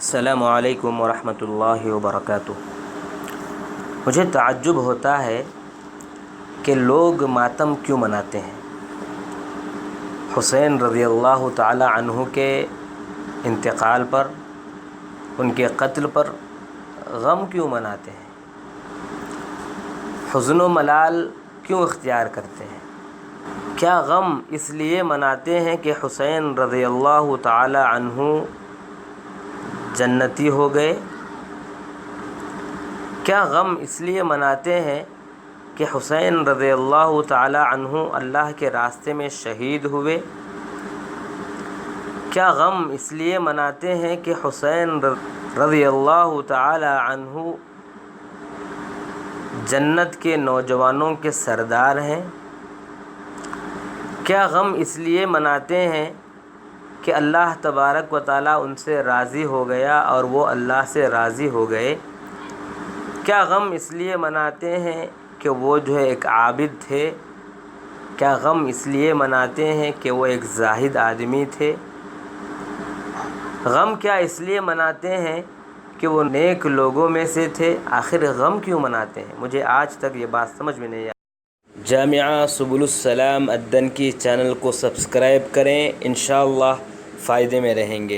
السلام علیکم ورحمۃ اللہ وبرکاتہ۔ مجھے تعجب ہوتا ہے کہ لوگ ماتم کیوں مناتے ہیں۔ حسین رضی اللہ تعالی عنہ کے انتقال پر، ان کے قتل پر غم کیوں مناتے ہیں؟ حزن و ملال کیوں اختیار کرتے ہیں؟ کیا غم اس لیے مناتے ہیں کہ حسین رضی اللہ تعالی عنہ جنتی ہو گئے؟ کیا غم اس لیے مناتے ہیں کہ حسین رضی اللہ تعالی عنہ اللہ کے راستے میں شہید ہوئے؟ کیا غم اس لیے مناتے ہیں کہ حسین رضی اللہ تعالی عنہ جنت کے نوجوانوں کے سردار ہیں؟ کیا غم اس لیے مناتے ہیں کہ اللہ تبارک و تعالیٰ ان سے راضی ہو گیا اور وہ اللہ سے راضی ہو گئے؟ کیا غم اس لیے مناتے ہیں کہ وہ جو ہے ایک عابد تھے؟ کیا غم اس لیے مناتے ہیں کہ وہ ایک زاہد آدمی تھے؟ غم کیا اس لیے مناتے ہیں کہ وہ نیک لوگوں میں سے تھے؟ آخر غم کیوں مناتے ہیں؟ مجھے آج تک یہ بات سمجھ میں نہیں آئی۔ جامعہ سبل السلام الدنکی چینل کو سبسکرائب کریں، انشاءاللہ فائدے میں رہیں گے۔